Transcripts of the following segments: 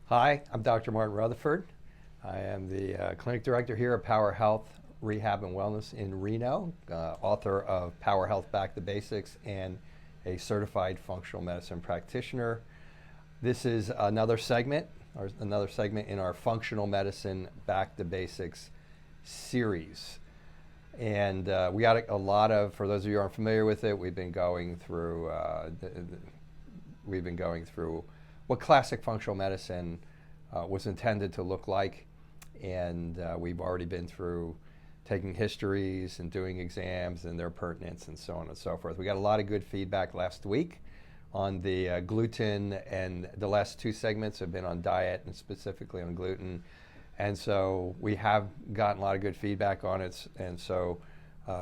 Hi, I'm Dr. Martin Rutherford. I am the clinic director here at Power Health Rehab and Wellness in Reno, author of Power Health Back to Basics, and a certified functional medicine practitioner. This is another segment in our Functional Medicine Back to Basics series. And we got a lot of, for those of you who aren't familiar with it, we've been going through what classic functional medicine was intended to look like, and we've already been through taking histories and doing exams and their pertinence and so on and so forth. We got a lot of good feedback last week on the gluten, and the last two segments have been on diet and specifically on gluten. And so we have gotten a lot of good feedback on it, and so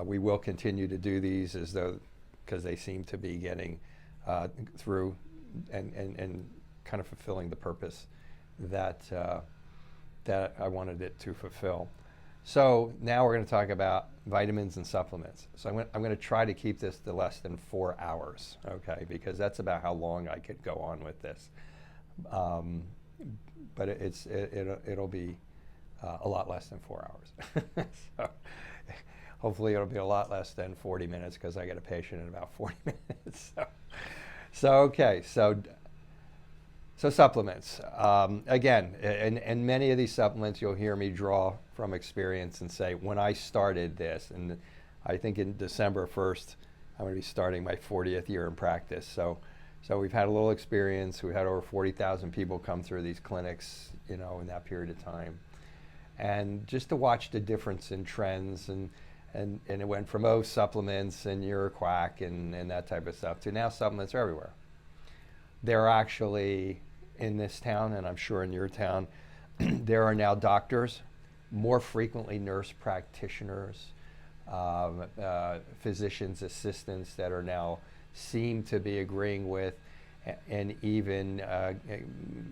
we will continue to do these because they seem to be getting through and kind of fulfilling the purpose that I wanted it to fulfill. So now we're going to talk about vitamins and supplements. So I'm going to try to keep this to less than 4 hours, okay? Because that's about how long I could go on with this. But it'll be a lot less than 4 hours. So hopefully it'll be a lot less than 40 minutes because I get a patient in about 40 minutes. So supplements. Again, and many of these supplements you'll hear me draw from experience and say, when I started this, and I think in December 1st, I'm going to be starting my 40th year in practice. So we've had a little experience. We've had over 40,000 people come through these clinics, in that period of time. And just to watch the difference in trends, and it went from, supplements and you're a quack and that type of stuff, to now supplements are everywhere. They're actually, in this town, and I'm sure in your town, there are now doctors, more frequently nurse practitioners, physician's assistants that are now seem to be agreeing with and even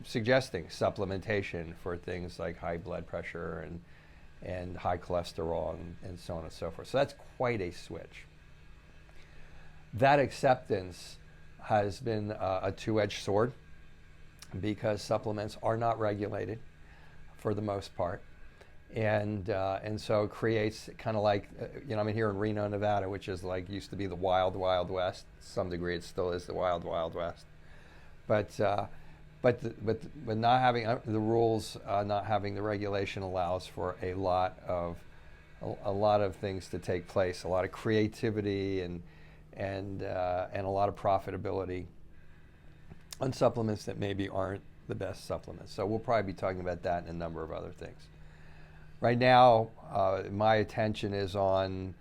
suggesting supplementation for things like high blood pressure and high cholesterol and so on and so forth. So that's quite a switch. That acceptance has been a two-edged sword because supplements are not regulated for the most part. And so it creates kind of like, I'm here in Reno, Nevada, which is like used to be the wild, wild west. To some degree, it still is the wild, wild west. But not having the rules, not having the regulation allows for a lot of things to take place, a lot of creativity and a lot of profitability on supplements that maybe aren't the best supplements. So we'll probably be talking about that and a number of other things. Right now, my attention is on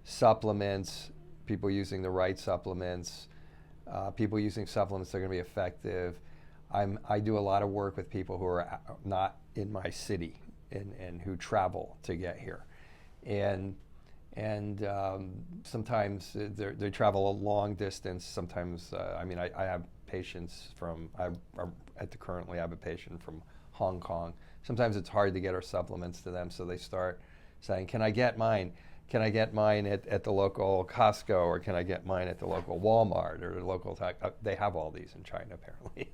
supplements, people using the right supplements, people using supplements that are going to be effective. I do a lot of work with people who are not in my city and who travel to get here. And sometimes they travel a long distance. Sometimes, I have patients currently I have a patient from Hong Kong. Sometimes it's hard to get our supplements to them, so they start saying, can I get mine? Can I get mine at the local Costco, or can I get mine at the local Walmart or the local, they have all these in China apparently.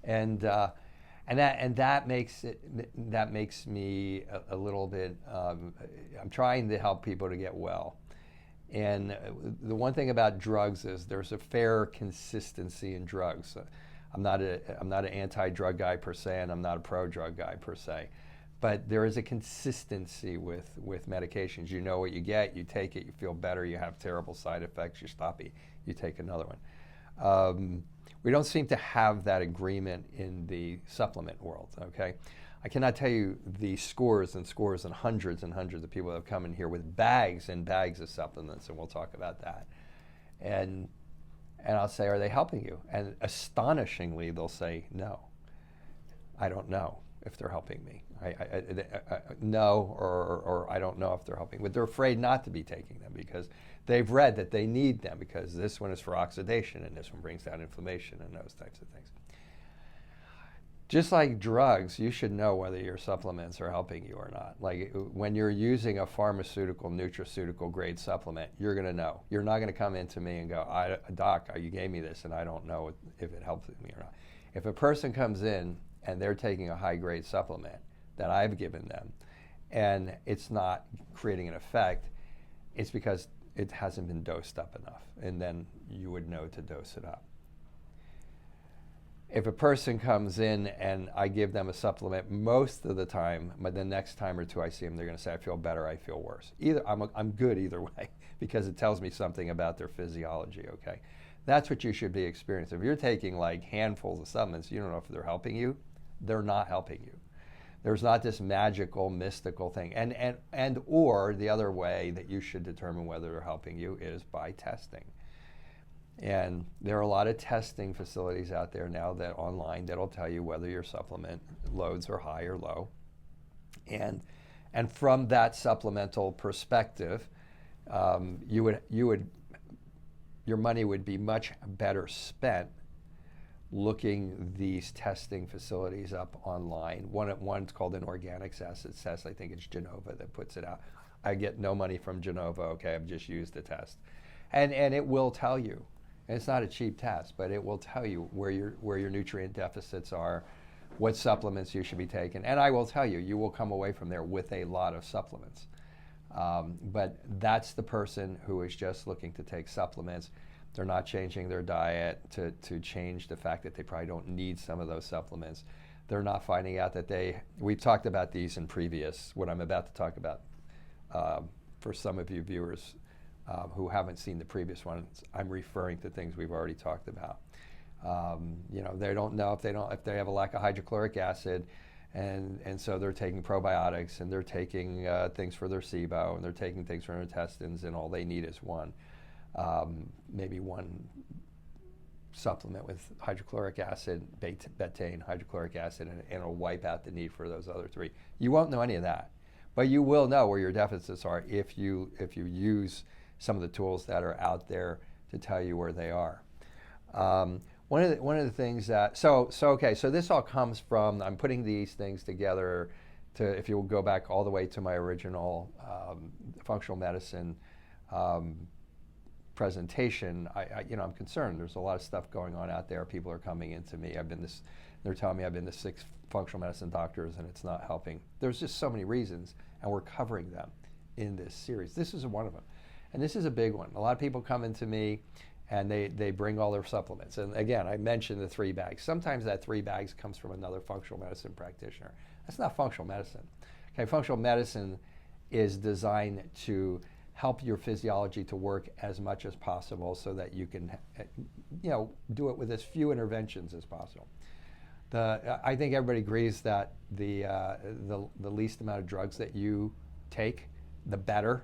And that makes me a little bit, I'm trying to help people to get well. And the one thing about drugs is there's a fair consistency in drugs. I'm not an anti-drug guy per se, and I'm not a pro-drug guy per se. But there is a consistency with medications. You know what you get, you take it, you feel better, you have terrible side effects, you stop it, you take another one. We don't seem to have that agreement in the supplement world, okay? I cannot tell you the scores and scores and hundreds of people that have come in here with bags and bags of supplements, and we'll talk about that. And I'll say, are they helping you? And astonishingly, they'll say, no. I don't know if they're helping me. No, or I don't know if they're helping. But they're afraid not to be taking them because they've read that they need them because this one is for oxidation and this one brings down inflammation and those types of things. Just like drugs, you should know whether your supplements are helping you or not. Like when you're using a pharmaceutical, nutraceutical grade supplement, you're going to know. You're not going to come into me and go, Doc, you gave me this and I don't know if it helps me or not. If a person comes in and they're taking a high-grade supplement that I've given them, and it's not creating an effect, it's because it hasn't been dosed up enough, and then you would know to dose it up. If a person comes in and I give them a supplement, most of the time, but the next time or two I see them, they're going to say, I feel better, I feel worse. Either I'm good either way, because it tells me something about their physiology, okay? That's what you should be experiencing. If you're taking like handfuls of supplements, you don't know if they're helping you, they're not helping you. There's not this magical, mystical thing. And or the other way that you should determine whether they're helping you is by testing. And there are a lot of testing facilities out there now that online that'll tell you whether your supplement loads are high or low. And from that supplemental perspective, your money would be much better spent looking these testing facilities up online. One's called an organics acids test. I think it's Genova that puts it out. I get no money from Genova. Okay, I've just used the test, and it will tell you. And it's not a cheap test, but it will tell you where your nutrient deficits are, what supplements you should be taking, and I will tell you, you will come away from there with a lot of supplements. But that's the person who is just looking to take supplements. They're not changing their diet to change the fact that they probably don't need some of those supplements. They're not finding out that we've talked about these in previous, what I'm about to talk about. For some of you viewers who haven't seen the previous ones, I'm referring to things we've already talked about. They don't know if they have a lack of hydrochloric acid, and so they're taking probiotics, and they're taking things for their SIBO, and they're taking things for their intestines, and all they need is maybe one supplement with hydrochloric acid, betaine, hydrochloric acid, and it'll wipe out the need for those other three. You won't know any of that, but you will know where your deficits are if you use some of the tools that are out there to tell you where they are. One of the things that so this all comes from, I'm putting these things together to, if you will go back all the way to my original functional medicine presentation, I'm concerned. There's a lot of stuff going on out there. People are coming into me. They're telling me I've been to 6 functional medicine doctors and it's not helping. There's just so many reasons, and we're covering them in this series. This is one of them, and this is a big one. A lot of people come into me and they bring all their supplements. And again, I mentioned the 3 bags. Sometimes that 3 bags comes from another functional medicine practitioner. That's not functional medicine. Okay, functional medicine is designed to help your physiology to work as much as possible so that you can do it with as few interventions as possible. I think everybody agrees that the least amount of drugs that you take, the better.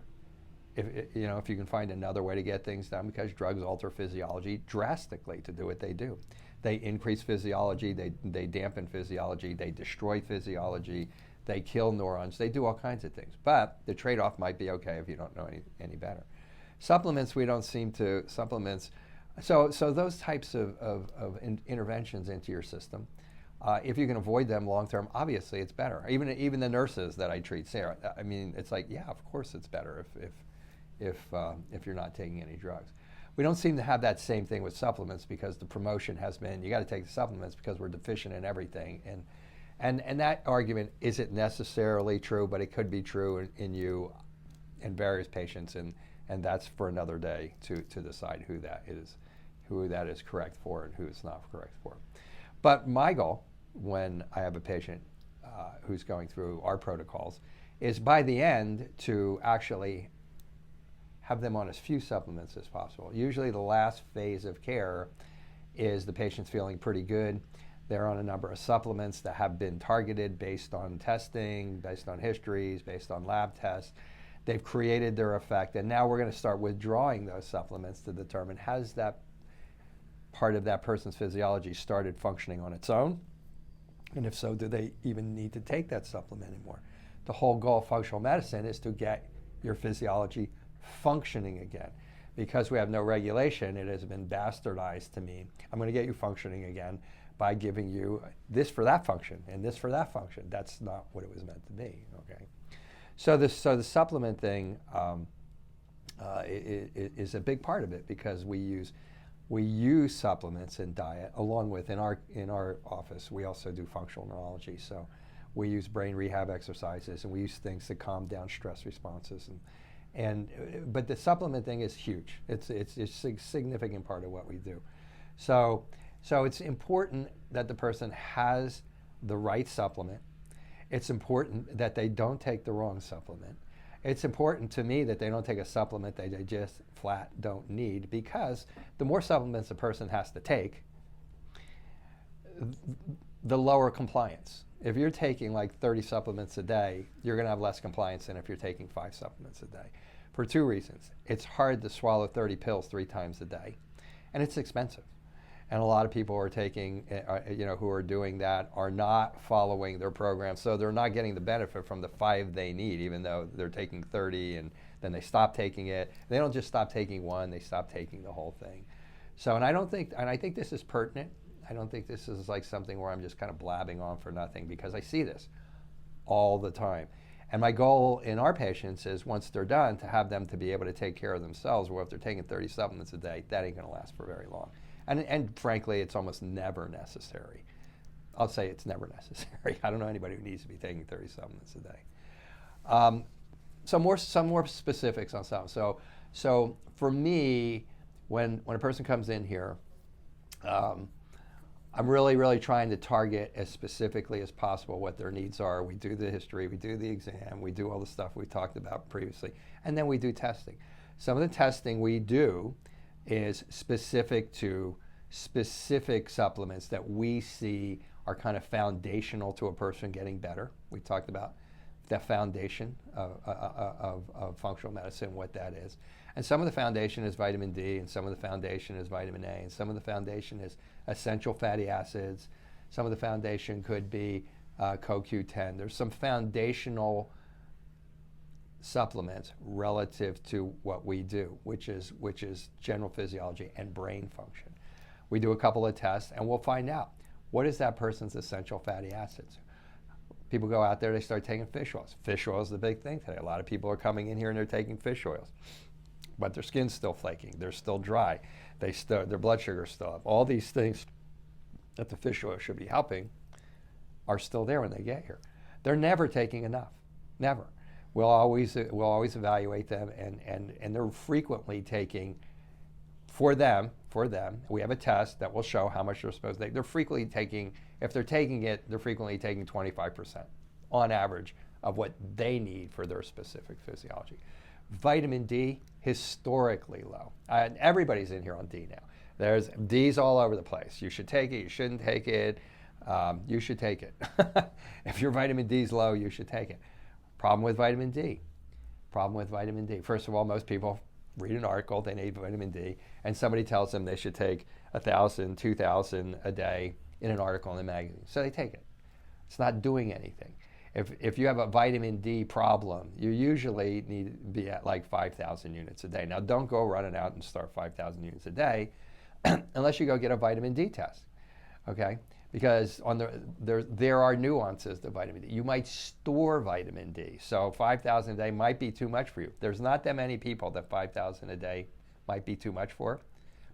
If you can find another way to get things done, because drugs alter physiology drastically to do what they do. They increase physiology, they dampen physiology, they destroy physiology, they kill neurons, they do all kinds of things. But the trade-off might be okay if you don't know any better. Supplements, we don't seem to, so those types of interventions into your system, if you can avoid them long-term, obviously it's better. Even the nurses that I treat say, I mean, it's like, yeah, of course it's better if you're not taking any drugs. We don't seem to have that same thing with supplements, because the promotion has been, you got to take the supplements because we're deficient in everything. And that argument isn't necessarily true, but it could be true in you and various patients, and that's for another day to decide who that is correct for and who it's not correct for. But my goal when I have a patient who's going through our protocols is by the end to actually have them on as few supplements as possible. Usually the last phase of care is the patient's feeling pretty good. They're on a number of supplements that have been targeted based on testing, based on histories, based on lab tests. They've created their effect, and now we're going to start withdrawing those supplements to determine, has that part of that person's physiology started functioning on its own? And if so, do they even need to take that supplement anymore? The whole goal of functional medicine is to get your physiology functioning again. Because we have no regulation, it has been bastardized to mean, I'm going to get you functioning again by giving you this for that function and this for that function. That's not what it was meant to be, okay? So the supplement thing is a big part of it, because we use We use supplements in diet, along with in our office. We also do functional neurology, so we use brain rehab exercises, and we use things to calm down stress responses. But the supplement thing is huge. It's a significant part of what we do. So it's important that the person has the right supplement. It's important that they don't take the wrong supplement. It's important to me that they don't take a supplement that they just flat don't need, because the more supplements a person has to take, the lower compliance. If you're taking like 30 supplements a day, you're going to have less compliance than if you're taking 5 supplements a day. For 2 reasons. It's hard to swallow 30 pills 3 times a day, and it's expensive. And a lot of people are taking, who are doing that are not following their program, so they're not getting the benefit from the 5 they need, even though they're taking 30 and then they stop taking it. They don't just stop taking one; they stop taking the whole thing. So, I think this is pertinent. I don't think this is like something where I'm just kind of blabbing on for nothing, because I see this all the time. And my goal in our patients is, once they're done, to have them to be able to take care of themselves. Where if they're taking 30 supplements a day, that ain't going to last for very long. And frankly, it's almost never necessary. I'll say it's never necessary. I don't know anybody who needs to be taking 30 supplements a day. Some more specifics on something. So for me, when a person comes in here, I'm really trying to target as specifically as possible what their needs are. We do the history, we do the exam, we do all the stuff we talked about previously, and then we do testing. Some of the testing we do is specific to specific supplements that we see are kind of foundational to a person getting better. We talked about the foundation of functional medicine, what that is. And some of the foundation is vitamin D, and some of the foundation is vitamin A, and some of the foundation is essential fatty acids. Some of the foundation could be CoQ10. There's some foundational supplements relative to what we do, which is general physiology and brain function. We do a couple of tests, and we'll find out what is that person's essential fatty acids. People go out there, they start taking fish oils. Fish oil is the big thing today. A lot of people are coming in here and they're taking fish oils, but their skin's still flaking. They're still dry. Their blood sugar's still up. All these things that the fish oil should be helping are still there when they get here. They're never taking enough. Never. We'll always evaluate them, and they're frequently taking, for them, we have a test that will show how much they're supposed to take. They're frequently taking, if they're taking it, they're frequently taking 25% on average of what they need for their specific physiology. Vitamin D, historically low. Everybody's in here on D now. There's D's all over the place. You should take it, you shouldn't take it. You should take it. If your vitamin D is low, you should take it. Problem with vitamin D. First of all, most people read an article, they need vitamin D, and somebody tells them they should take 1,000, 2,000 a day in an article in the magazine. So they take it. It's not doing anything. If you have a vitamin D problem, you usually need to be at like 5,000 units a day. Now, don't go running out and start 5,000 units a day unless you go get a vitamin D test, okay? Because there are nuances to vitamin D. You might store vitamin D, so 5,000 a day might be too much for you. There's not that many people that 5,000 a day might be too much for,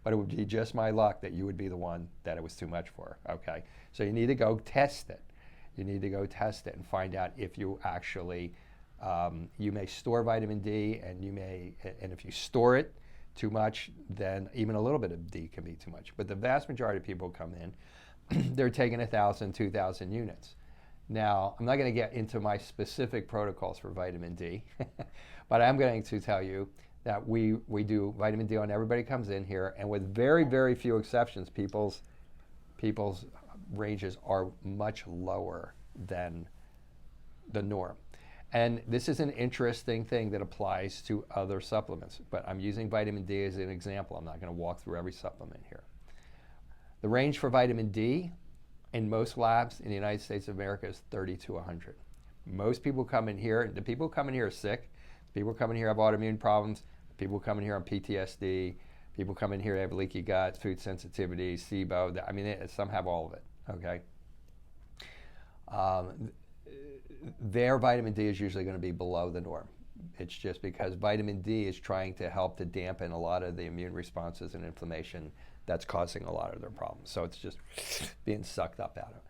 but it would be just my luck that you would be the one that it was too much for, okay? So you need to go test it. You need to go test it and find out if you actually, you may store vitamin D, and if you store it too much, then even a little bit of D can be too much. But the vast majority of people come in, they're taking 1,000, 2,000 units. Now, I'm not going to get into my specific protocols for vitamin D, but I'm going to tell you that we do vitamin D on everybody who comes in here, and with very, very few exceptions, people's ranges are much lower than the norm. And this is an interesting thing that applies to other supplements, but I'm using vitamin D as an example. I'm not going to walk through every supplement here. The range for vitamin D in most labs in the United States of America is 30 to 100. Most people come in here, the people who come in here are sick, people who come in here have autoimmune problems, people who come in here on PTSD, people come in here have leaky gut, food sensitivity, SIBO, I mean, some have all of it, okay? Their vitamin D is usually going to be below the norm. It's just because vitamin D is trying to help to dampen a lot of the immune responses and inflammation that's causing a lot of their problems. So it's just being sucked up out of it.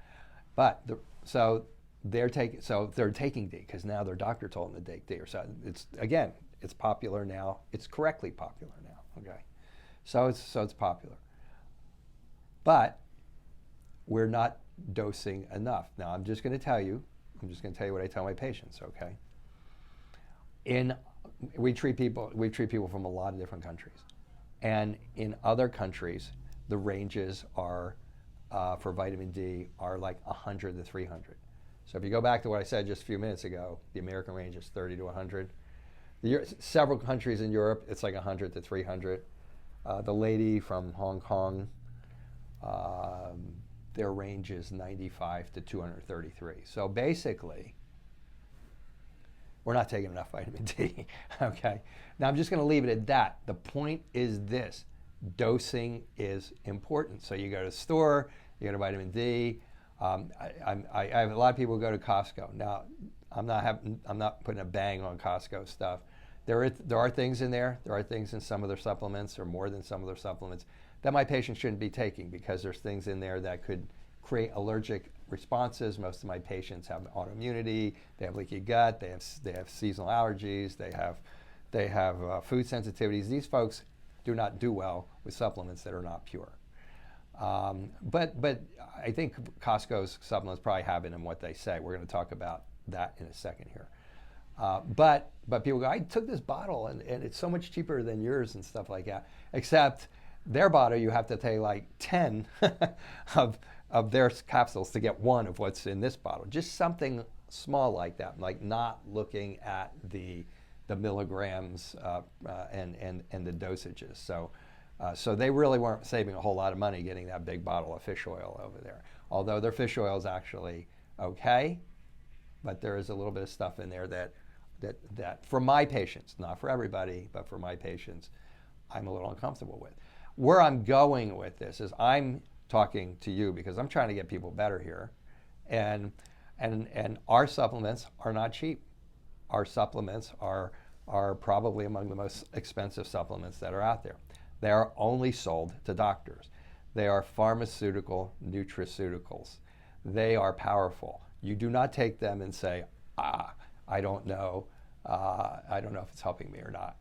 But so they're taking D because now their doctor told them to take D. Or so it's popular now. It's correctly popular now. Okay, so it's popular, but we're not dosing enough. Now I'm just going to tell you what I tell my patients. Okay. We treat people from a lot of different countries, and in other countries, the ranges are for vitamin D are like 100 to 300. So if you go back to what I said just a few minutes ago, the American range is 30 to 100. Several countries in Europe, it's like 100 to 300. The lady from Hong Kong, their range is 95 to 233. So basically, we're not taking enough vitamin D, okay? Now I'm just gonna leave it at that. The point is this, dosing is important. So you go to the store, you get a vitamin D. I have a lot of people who go to Costco. Now, I'm not putting a bang on Costco stuff. There are things in there. There are things in some of their supplements, or more than some of their supplements, that my patients shouldn't be taking because there's things in there that could create allergic responses. Most of my patients have autoimmunity. They have leaky gut. They have seasonal allergies. They have food sensitivities. These folks do not do well with supplements that are not pure. But I think Costco's supplements probably have it in what they say. We're going to talk about that in a second here. But people go, I took this bottle and it's so much cheaper than yours and stuff like that. Except their bottle, you have to take like 10 of their capsules to get one of what's in this bottle. Just something small like that, like not looking at the milligrams and the dosages. So they really weren't saving a whole lot of money getting that big bottle of fish oil over there. Although their fish oil is actually okay, but there is a little bit of stuff in there that for my patients, not for everybody, but for my patients, I'm a little uncomfortable with. Where I'm going with this is I'm talking to you because I'm trying to get people better here, and our supplements are not cheap. Our supplements are probably among the most expensive supplements that are out there. They are only sold to doctors. They are pharmaceutical nutraceuticals. They are powerful. You do not take them and say, I don't know if it's helping me or not.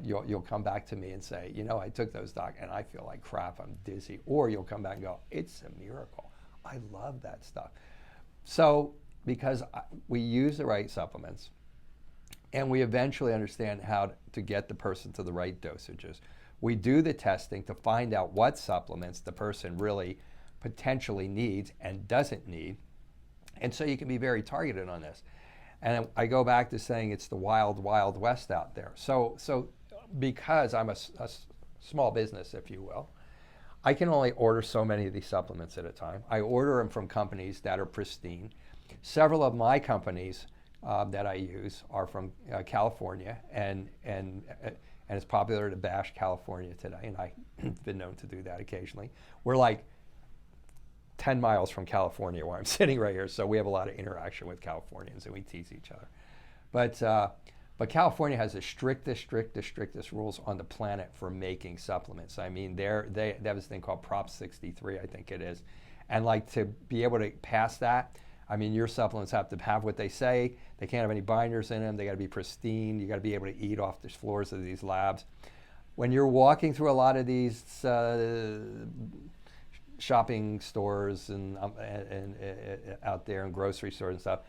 You'll come back to me and say, I took those, doc, and I feel like crap, I'm dizzy. Or you'll come back and go, it's a miracle. I love that stuff. So because we use the right supplements, and we eventually understand how to get the person to the right dosages, we do the testing to find out what supplements the person really potentially needs and doesn't need. And so you can be very targeted on this. And I go back to saying it's the wild, wild west out there. So because I'm a small business, if you will, I can only order so many of these supplements at a time. I order them from companies that are pristine. Several of my companies that I use are from California, and it's popular to bash California today, and I've been known to do that occasionally. We're like 10 miles from California where I'm sitting right here, so we have a lot of interaction with Californians, and we tease each other. But California has the strictest rules on the planet for making supplements. I mean, they have this thing called Prop 63, I think it is. And like to be able to pass that, I mean, your supplements have to have what they say. They can't have any binders in them. They got to be pristine. You got to be able to eat off the floors of these labs. When you're walking through a lot of these shopping stores and out there and grocery stores and stuff,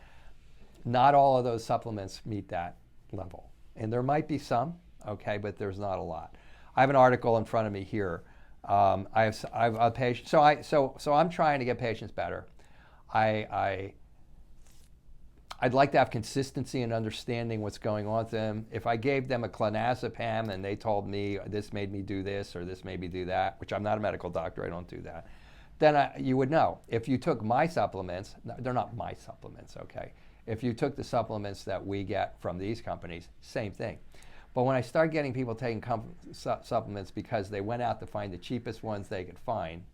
not all of those supplements meet that level. And there might be some, okay, but there's not a lot. I have an article in front of me here. I have a patient. So I'm trying to get patients better. I'd like to have consistency and understanding what's going on with them. If I gave them a clonazepam and they told me this made me do this or this made me do that, which I'm not a medical doctor, I don't do that, then you would know. If you took my supplements, they're not my supplements, okay? If you took the supplements that we get from these companies, same thing. But when I start getting people taking supplements because they went out to find the cheapest ones they could find,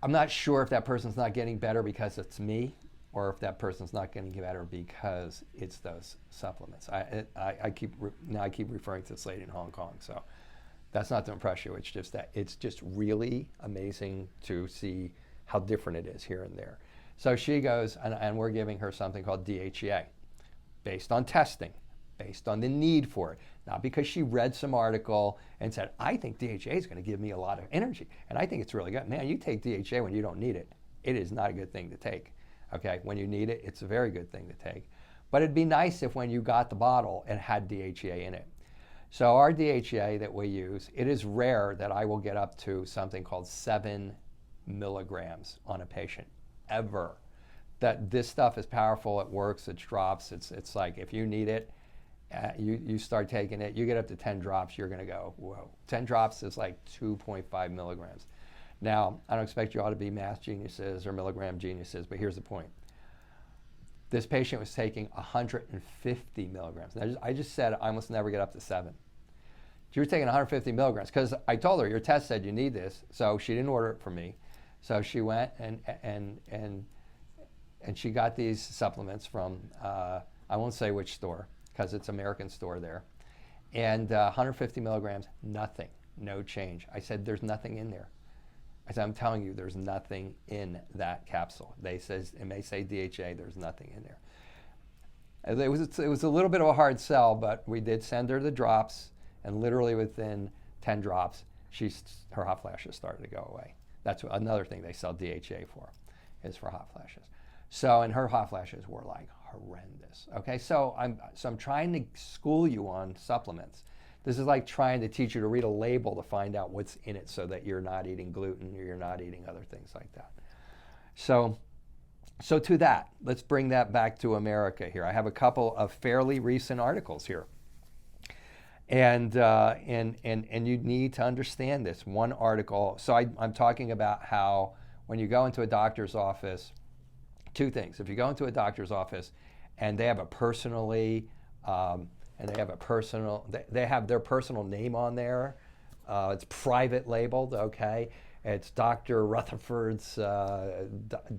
I'm not sure if that person's not getting better because it's me or if that person's not getting better because it's those supplements. I keep referring to this lady in Hong Kong. So that's not to impress you. It's just that it's just really amazing to see how different it is here and there. So she goes, and we're giving her something called DHEA, based on testing, based on the need for it. Not because she read some article and said, I think DHEA is going to give me a lot of energy, and I think it's really good. Man, you take DHEA when you don't need it. It is not a good thing to take. Okay, when you need it, it's a very good thing to take. But it'd be nice if when you got the bottle, it had DHEA in it. So our DHEA that we use, it is rare that I will get up to something called 7 milligrams on a patient, ever. That this stuff is powerful, it works, it drops, it's like if you need it, you start taking it, you get up to 10 drops, you're gonna go, whoa. 10 drops is like 2.5 milligrams. Now, I don't expect you all to be math geniuses or milligram geniuses, but here's the point. This patient was taking 150 milligrams. Now, I just said I almost never get up to 7. She was taking 150 milligrams because I told her your test said you need this, so she didn't order it from me. So she went and she got these supplements from, I won't say which store because it's American store there, and 150 milligrams, nothing, no change. I said, there's nothing in there. I said, I'm telling you, there's nothing in that capsule. It may say DHA, there's nothing in there. It was a little bit of a hard sell, but we did send her the drops, and literally within 10 drops, her hot flashes started to go away. That's another thing they sell DHA for, is for hot flashes. So, and her hot flashes were like horrendous. Okay, so I'm trying to school you on supplements. This is like trying to teach you to read a label to find out what's in it so that you're not eating gluten or you're not eating other things like that. So to that, let's bring that back to America here. I have a couple of fairly recent articles here. And you need to understand this. One article, so I'm talking about how when you go into a doctor's office, 2 things. If you go into a doctor's office and they have a personally, they have their personal name on there. It's private labeled, okay? It's Dr. Rutherford's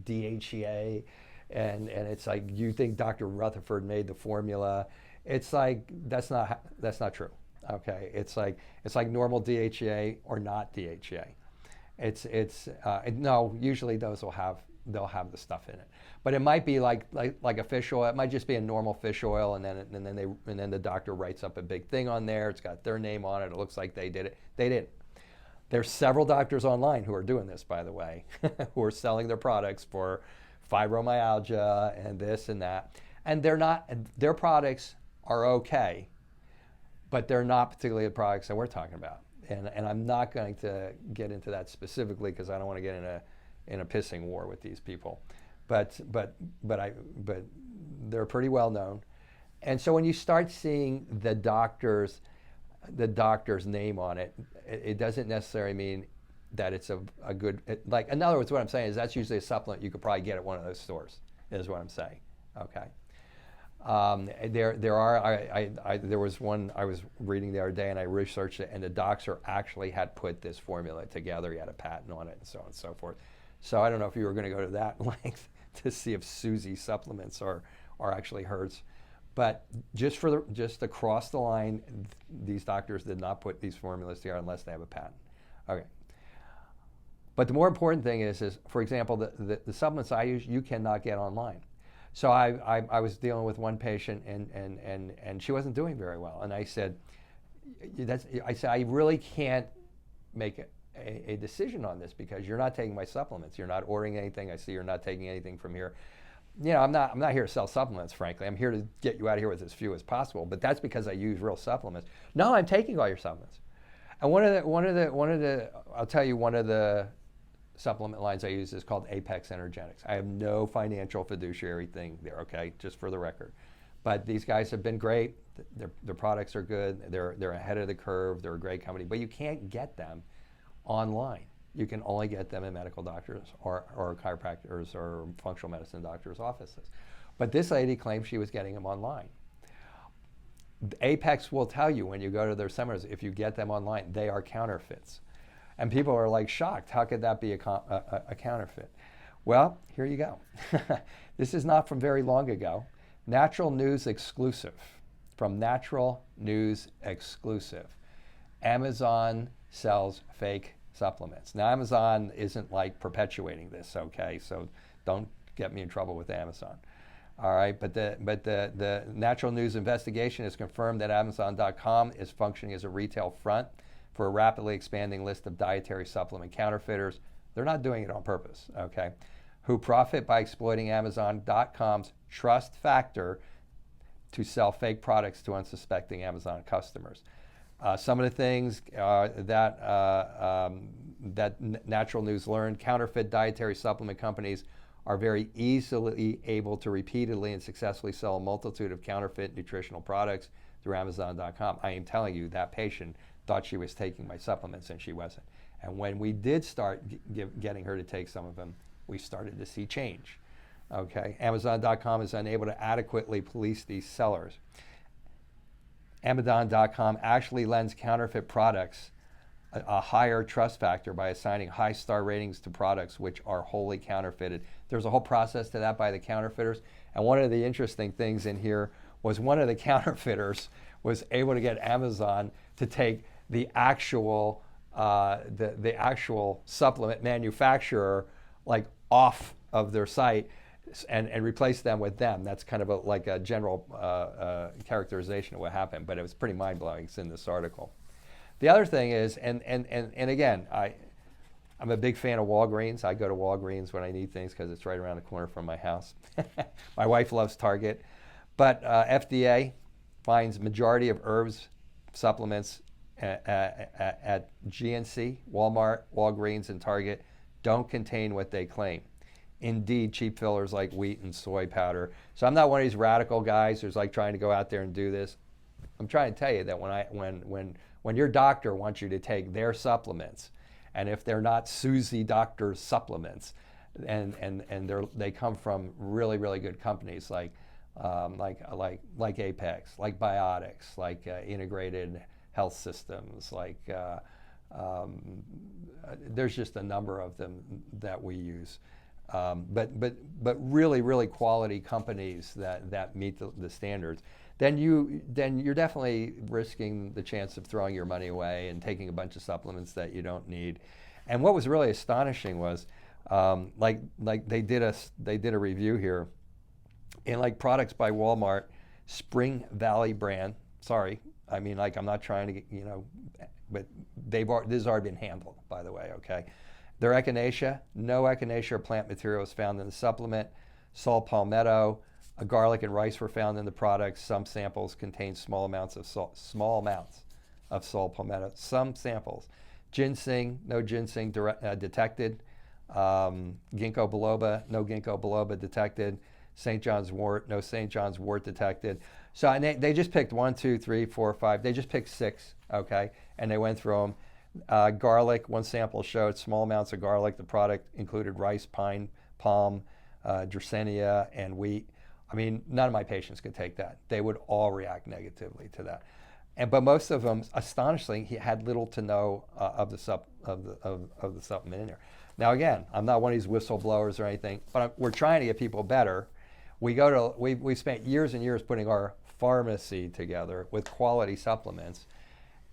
DHEA, and it's like you think Dr. Rutherford made the formula. It's like that's not true, okay? It's like normal DHEA or not DHEA. No, usually those they'll have the stuff in it. But it might be like a fish oil. It might just be a normal fish oil, and then the doctor writes up a big thing on there. It's got their name on it. It looks like they did it. They didn't. There's several doctors online who are doing this, by the way, who are selling their products for fibromyalgia and this and that. And their products are okay, but they're not particularly the products that we're talking about. And I'm not going to get into that specifically because I don't want to get in a pissing war with these people. But they're pretty well known. And so when you start seeing the doctor's name on it, it doesn't necessarily mean that it's a good, like, in other words, what I'm saying is that's usually a supplement you could probably get at one of those stores, is what I'm saying, okay? There was one I was reading the other day, and I researched it, and the doctor actually had put this formula together. He had a patent on it and so on and so forth. So I don't know if you were going to go to that length to see if Susie supplements are actually hers. But just across the line, these doctors did not put these formulas together unless they have a patent. Okay. But the more important thing is for example, the supplements I use, you cannot get online. So I was dealing with one patient, and she wasn't doing very well. And I said, I really can't make a decision on this because you're not taking my supplements. You're not ordering anything. I see you're not taking anything from here. You know, I'm not here to sell supplements, frankly. I'm here to get you out of here with as few as possible. But that's because I use real supplements. No, I'm taking all your supplements. And one of the I'll tell you, one of the supplement lines I use is called Apex Energetics. I have no financial fiduciary thing there, okay, just for the record. But these guys have been great. Their products are good. They're ahead of the curve. They're a great company. But you can't get them online. You can only get them in medical doctors or chiropractors or functional medicine doctors' offices. But this lady claimed she was getting them online. Apex will tell you when you go to their seminars, if you get them online, they are counterfeits. And people are like shocked. How could that be a counterfeit? Well, here you go. This is not from very long ago. Natural News exclusive. From Natural News exclusive. Amazon sells fake supplements. Now, Amazon isn't like perpetuating this, okay? So don't get me in trouble with Amazon. All right, but the Natural News investigation has confirmed that Amazon.com is functioning as a retail front for a rapidly expanding list of dietary supplement counterfeiters. They're not doing it on purpose, okay? Who profit by exploiting Amazon.com's trust factor to sell fake products to unsuspecting Amazon customers. Some of the things that Natural News learned: counterfeit dietary supplement companies are very easily able to repeatedly and successfully sell a multitude of counterfeit nutritional products through Amazon.com. I am telling you, that patient thought she was taking my supplements and she wasn't. And when we did start getting her to take some of them, we started to see change. Okay, Amazon.com is unable to adequately police these sellers. Amazon.com actually lends counterfeit products a higher trust factor by assigning high star ratings to products which are wholly counterfeited. There's a whole process to that by the counterfeiters. And one of the interesting things in here was one of the counterfeiters was able to get Amazon to take the actual the actual supplement manufacturer like off of their site and replace them with them. That's kind of like a general characterization of what happened, but it was pretty mind-blowing. It's in this article. The other thing is, and again, I'm a big fan of Walgreens. I go to Walgreens when I need things because it's right around the corner from my house. My wife loves Target. But FDA finds majority of herbs supplements at GNC, Walmart, Walgreens, and Target don't contain what they claim. Indeed, cheap fillers like wheat and soy powder. So I'm not one of these radical guys who's like trying to go out there and do this. I'm trying to tell you that when your doctor wants you to take their supplements, and if they're not Susie Doctor's supplements, and they come from really, really good companies like Apex, like Biotics, like Integrated Health Systems, like there's just a number of them that we use. But really, really quality companies that meet the standards, then you're definitely risking the chance of throwing your money away and taking a bunch of supplements that you don't need. And what was really astonishing was, like they did a review here, in like products by Walmart, Spring Valley brand. Sorry, I mean, like, I'm not trying to get, but this has already been handled, by the way. Okay. Their echinacea, no echinacea or plant material is found in the supplement. Saw palmetto, garlic and rice were found in the products. Some samples contain small amounts of saw palmetto. Some samples. Ginseng, no ginseng detected. Ginkgo biloba, no ginkgo biloba detected. St. John's wort, no St. John's wort detected. So and they just picked 1, 2, 3, 4, 5. They just picked 6, okay, and they went through them. Garlic, one sample showed small amounts of garlic. The product included rice, pine, palm, Dracaena, and wheat. I mean, none of my patients could take that. They would all react negatively to that. But most of them, astonishingly, he had little to no of the supplement in there. Now, again, I'm not one of these whistleblowers or anything, but we're trying to get people better. We've spent years and years putting our pharmacy together with quality supplements.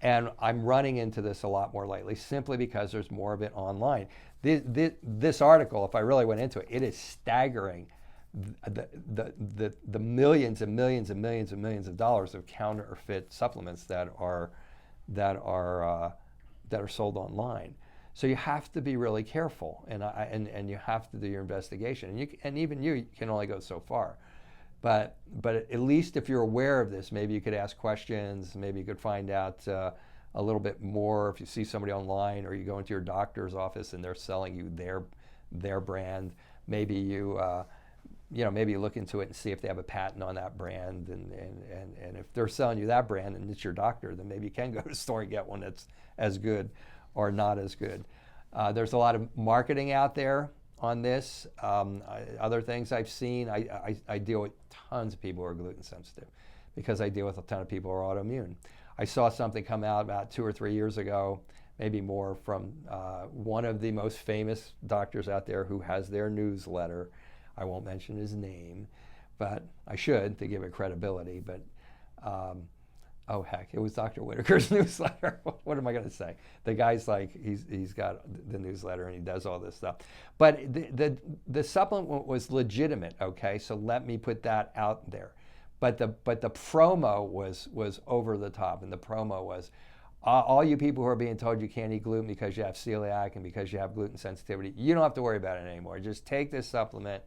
And I'm running into this a lot more lately simply because there's more of it online. This article, if I really went into it, it is staggering the millions and millions and millions and millions of dollars of counterfeit supplements that are sold online. So you have to be really careful, and you have to do your investigation. And even you can only go so far. But at least if you're aware of this, maybe you could ask questions. Maybe you could find out a little bit more if you see somebody online, or you go into your doctor's office and they're selling you their brand. Maybe you maybe you look into it and see if they have a patent on that brand. And if they're selling you that brand and it's your doctor, then maybe you can go to the store and get one that's as good or not as good. There's a lot of marketing out there on this. Other things I've seen, I deal with tons of people who are gluten sensitive because I deal with a ton of people who are autoimmune. I saw something come out about 2 or 3 years ago maybe more, from one of the most famous doctors out there who has their newsletter. I won't mention his name, but I should to give it credibility. But oh heck, it was Dr. Whitaker's newsletter. What am I going to say? The guy's like, he's got the newsletter and he does all this stuff. But the supplement was legitimate, okay? So let me put that out there. But the promo was over the top, and the promo was, all you people who are being told you can't eat gluten because you have celiac and because you have gluten sensitivity, you don't have to worry about it anymore. Just take this supplement,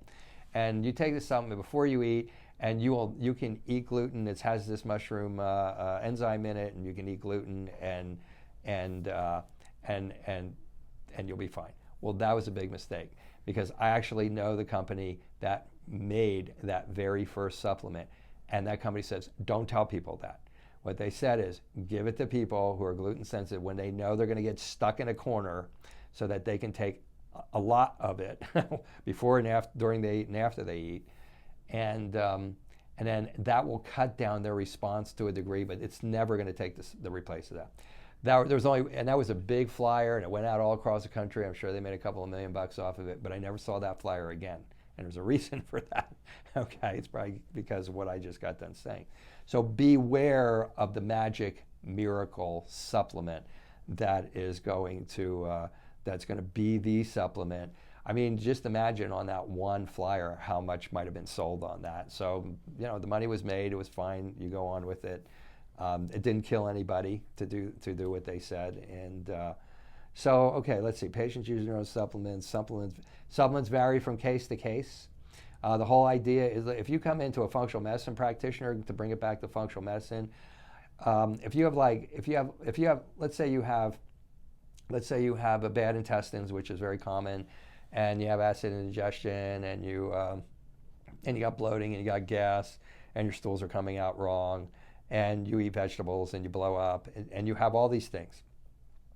and you take this supplement before you eat, and you can eat gluten. It has this mushroom enzyme in it, and you can eat gluten, and you'll be fine. Well, that was a big mistake, because I actually know the company that made that very first supplement, and that company says, don't tell people that. What they said is, give it to people who are gluten sensitive when they know they're going to get stuck in a corner, so that they can take a lot of it before and after, during they eat and after they eat, and then that will cut down their response to a degree, but it's never going to take the replace of that. There was only, and that was a big flyer, and it went out all across the country. I'm sure they made a couple of $1 million off of it, but I never saw that flyer again. And there's a reason for that. Okay, it's probably because of what I just got done saying. So beware of the magic miracle supplement that is going to be the supplement. I mean, just imagine on that one flyer how much might have been sold on that. So, the money was made. It was fine. You go on with it. It didn't kill anybody to do what they said. And so, okay, let's see. Patients use their own supplements. Supplements vary from case to case. The whole idea is that if you come into a functional medicine practitioner, to bring it back to functional medicine, if you have, let's say you have a bad intestines, which is very common, and you have acid indigestion, and you got bloating, and you got gas, and your stools are coming out wrong, and you eat vegetables, and you blow up, and you have all these things,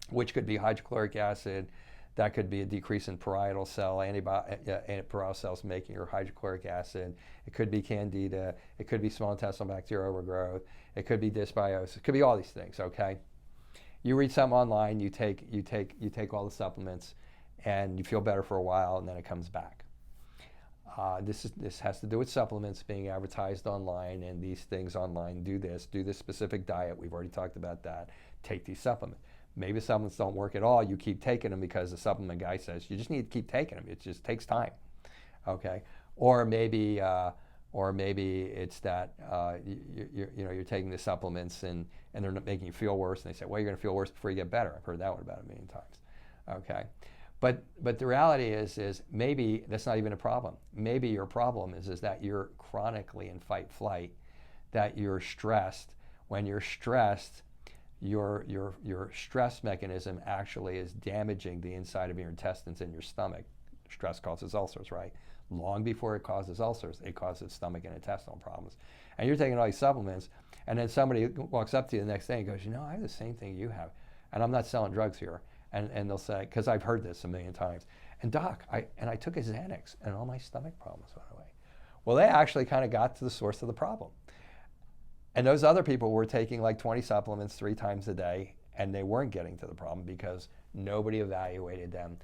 which could be hydrochloric acid, that could be a decrease in parietal parietal cells making your hydrochloric acid. It could be candida. It could be small intestinal bacterial overgrowth. It could be dysbiosis. It could be all these things. Okay, you read something online. You take all the supplements, and you feel better for a while, and then it comes back. This has to do with supplements being advertised online, and these things online do this specific diet. We've already talked about that. Take these supplements. Maybe supplements don't work at all. You keep taking them because the supplement guy says you just need to keep taking them. It just takes time, okay? Or maybe it's that you're taking the supplements and they're making you feel worse, and they say, well, you're going to feel worse before you get better. I've heard that one about 1 million times, okay? But the reality is maybe that's not even a problem. Maybe your problem is that you're chronically in fight flight, that you're stressed. When you're stressed, your stress mechanism actually is damaging the inside of your intestines and your stomach. Stress causes ulcers, right? Long before it causes ulcers, it causes stomach and intestinal problems. And you're taking all these supplements, and then somebody walks up to you the next day and goes, I have the same thing you have. And I'm not selling drugs here. And they'll say, because I've heard this 1 million times, and doc, I took a Xanax, and all my stomach problems went away. Well, they actually kind of got to the source of the problem. And those other people were taking like 20 supplements 3 times a day, and they weren't getting to the problem because nobody evaluated them.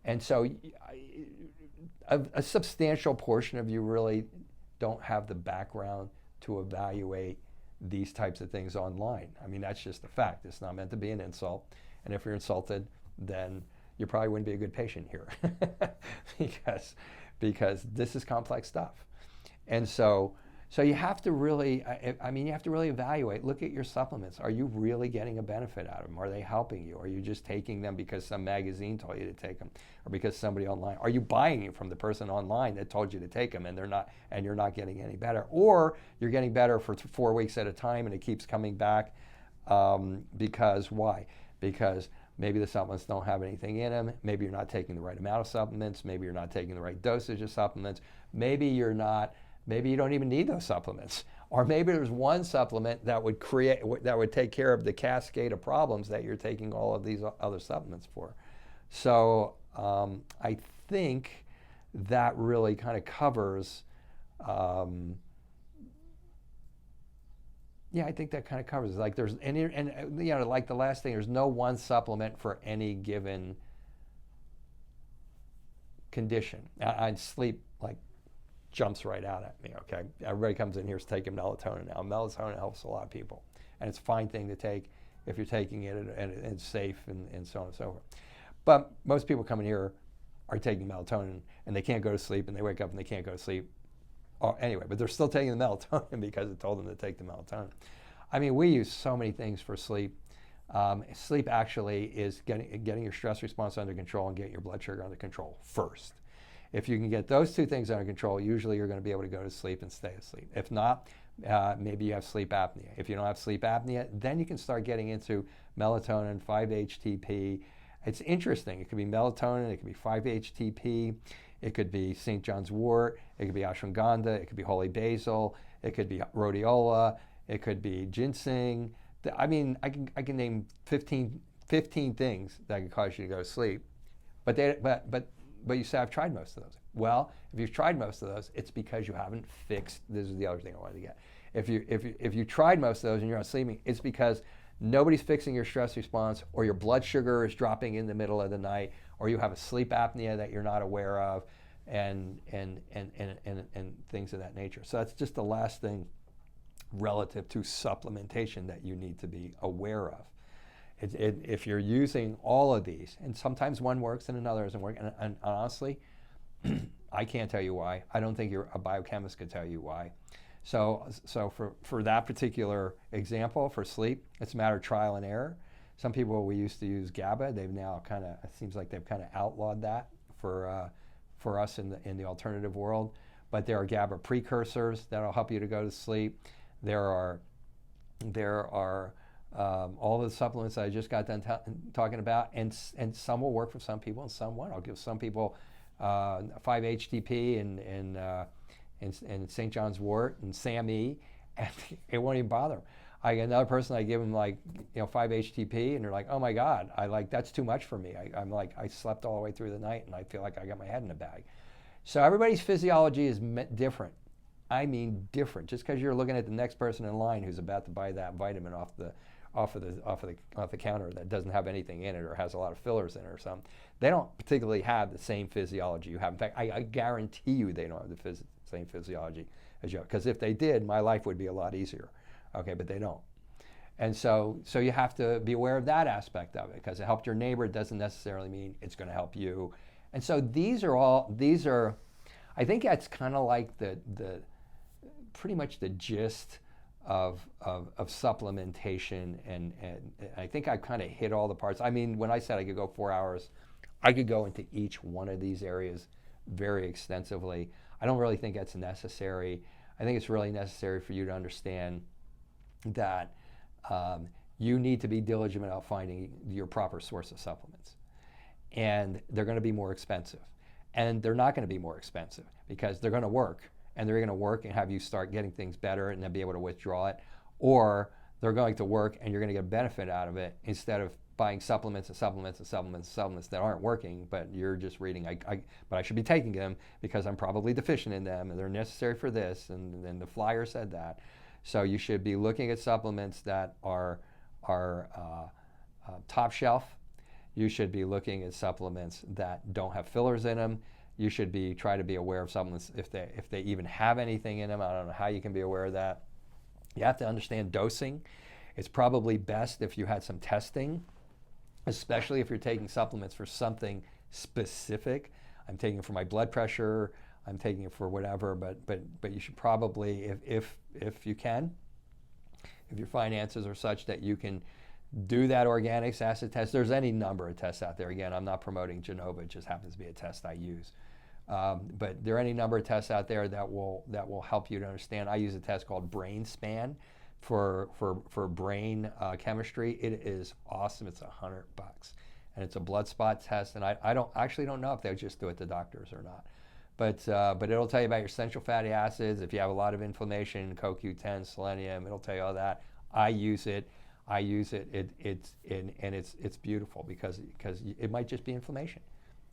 And so a substantial portion of you really don't have the background to evaluate these types of things online. I mean, that's just a fact. It's not meant to be an insult. And if you're insulted, then you probably wouldn't be a good patient here because this is complex stuff. And so you have to really, you have to really evaluate. Look at your supplements. Are you really getting a benefit out of them? Are they helping you? Are you just taking them because some magazine told you to take them, or because somebody online? Are you buying it from the person online that told you to take them, and you're not getting any better? Or you're getting better for 4 weeks at a time, and it keeps coming back because why? Because maybe the supplements don't have anything in them. Maybe you're not taking the right amount of supplements. Maybe you're not taking the right dosage of supplements. Maybe you don't even need those supplements. Or maybe there's one supplement that would take care of the cascade of problems that you're taking all of these other supplements for. So I think that really kind of covers Yeah, I think that kind of covers it. Like there's and you know, like the last thing, there's no one supplement for any given condition. And sleep like jumps right out at me. Okay, everybody comes in here is taking melatonin now. Melatonin helps a lot of people, and it's a fine thing to take if you're taking it and it's safe and so on and so forth. But most people coming here are taking melatonin and they can't go to sleep, and they wake up and they can't go to sleep. Anyway, but they're still taking the melatonin because it told them to take the melatonin. I mean, we use so many things for sleep. Sleep actually is getting your stress response under control and getting your blood sugar under control first. If you can get those two things under control, usually you're going to be able to go to sleep and stay asleep. If not, maybe you have sleep apnea. If you don't have sleep apnea, then you can start getting into melatonin, 5-HTP. It's interesting. It could be melatonin, it could be 5-HTP, it could be St. John's wort, it could be ashwagandha, it could be holy basil, it could be rhodiola, it could be ginseng. I mean, I can name 15 things that could cause you to go to sleep. But you say, I've tried most of those. Well, if you've tried most of those, it's because you haven't fixed, this is the other thing I wanted to get. If you tried most of those and you're not sleeping, it's because nobody's fixing your stress response, or your blood sugar is dropping in the middle of the night, or you have a sleep apnea that you're not aware of, and things of that nature. So that's just the last thing relative to supplementation that you need to be aware of. If you're using all of these, and sometimes one works and another doesn't work, and honestly, I can't tell you why. I don't think a biochemist could tell you why. So for that particular example, for sleep, it's a matter of trial and error. Some people, we used to use GABA. They've now it seems like they've kind of outlawed that for us in the alternative world. But there are GABA precursors that'll help you to go to sleep. There are all the supplements that I just got done talking about, and some will work for some people and some won't. I'll give some people 5-HTP and St. John's wort and SAMe, and it won't even bother them. I get another person, I give them 5-HTP, and they're like, oh my God, that's too much for me. I'm like, I slept all the way through the night and I feel like I got my head in a bag. So everybody's physiology is different. I mean different. Just because you're looking at the next person in line who's about to buy that vitamin off the counter that doesn't have anything in it or has a lot of fillers in it or something, they don't particularly have the same physiology you have. In fact, I guarantee you they don't have the same physiology as you have. Because if they did, my life would be a lot easier. Okay, but they don't. And so you have to be aware of that aspect of it, because it helped your neighbor. It doesn't necessarily mean it's going to help you. And so these are, I think that's kind of like the pretty much the gist of supplementation, and I think I kind of hit all the parts. I mean, when I said I could go 4 hours, I could go into each one of these areas very extensively. I don't really think that's necessary. I think it's really necessary for you to understand that you need to be diligent about finding your proper source of supplements. And they're going to be more expensive. And they're not going to be more expensive because they're going to work. And they're going to work and have you start getting things better and then be able to withdraw it. Or they're going to work and you're going to get a benefit out of it instead of buying supplements that aren't working, but you're just reading, but I should be taking them because I'm probably deficient in them and they're necessary for this, and then the flyer said that. So you should be looking at supplements that are top shelf. You should be looking at supplements that don't have fillers in them. You should try to be aware of supplements if they even have anything in them. I don't know how you can be aware of that. You have to understand dosing. It's probably best if you had some testing, especially if you're taking supplements for something specific. I'm taking it for my blood pressure. I'm taking it for whatever. But you should probably, if you can, if your finances are such that you can do that organics acid test. There's any number of tests out there. Again, I'm not promoting Genova. It just happens to be a test I use. But there are any number of tests out there that will help you to understand. I use a test called Brain Span for brain chemistry. It is awesome. It's $100, and it's a blood spot test. And I don't know if they'll just do it to doctors or not. But it'll tell you about your essential fatty acids. If you have a lot of inflammation, CoQ10, selenium, it'll tell you all that. I use it. It's beautiful because it might just be inflammation.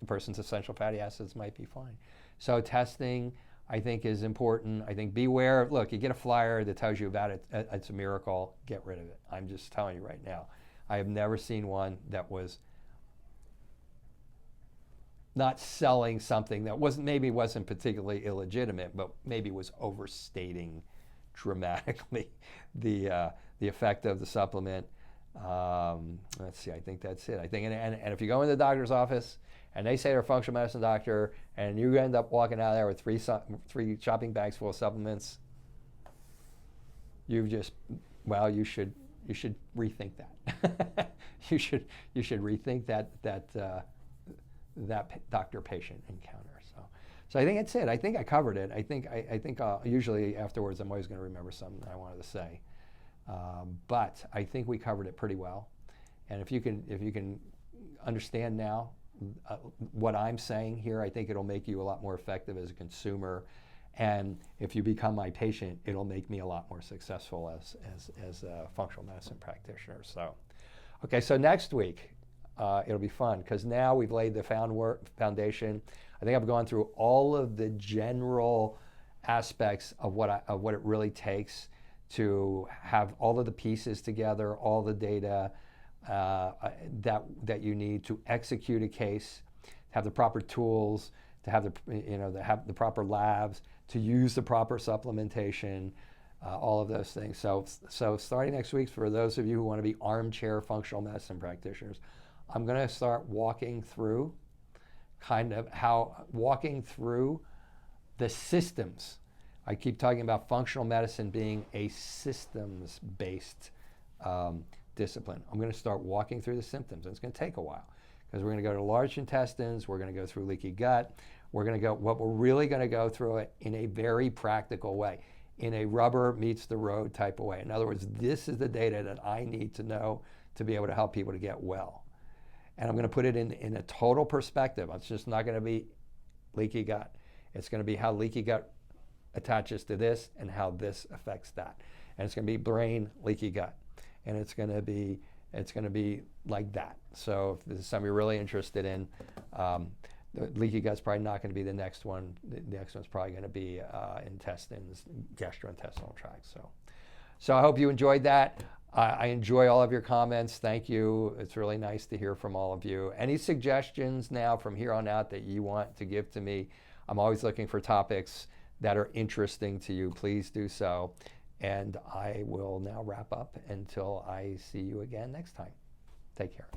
The person's essential fatty acids might be fine. So testing, I think is important. I think beware. Look, you get a flyer that tells you about it. It's a miracle. Get rid of it. I'm just telling you right now. I have never seen one that was not selling something that maybe wasn't particularly illegitimate, but maybe was overstating dramatically the effect of the supplement. Let's see. I think that's it. I think, and if you go in the doctor's office and they say they're a functional medicine doctor, and you end up walking out of there with three shopping bags full of supplements, you should rethink that. you should rethink that doctor-patient encounter. So I think that's it. I think I covered it. I think usually afterwards I'm always going to remember something I wanted to say, but I think we covered it pretty well. And if you can understand now what I'm saying here, I think it'll make you a lot more effective as a consumer. And if you become my patient, it'll make me a lot more successful as a functional medicine practitioner. So, okay, so next week it'll be fun because now we've laid the foundation. I think I've gone through all of the general aspects of what it really takes to have all of the pieces together, all the data that you need to execute a case, have the proper tools, to have the proper labs, to use the proper supplementation, all of those things. So starting next week, for those of you who want to be armchair functional medicine practitioners, I'm going to start walking through the systems. I keep talking about functional medicine being a systems-based discipline. I'm going to start walking through the symptoms, and it's going to take a while because we're going to go to large intestines, we're going to go through leaky gut, we're really going to go through it in a very practical way, in a rubber meets the road type of way. In other words, this is the data that I need to know to be able to help people to get well. And I'm going to put it in a total perspective. It's just not going to be leaky gut. It's going to be how leaky gut attaches to this and how this affects that. And it's going to be brain, leaky gut. And it's going to be like that. So if this is something you're really interested in, the leaky gut's probably not going to be the next one. The next one's probably going to be intestines, gastrointestinal tract. So I hope you enjoyed that. I enjoy all of your comments. Thank you. It's really nice to hear from all of you. Any suggestions now from here on out that you want to give to me? I'm always looking for topics that are interesting to you. Please do so. And I will now wrap up until I see you again next time. Take care.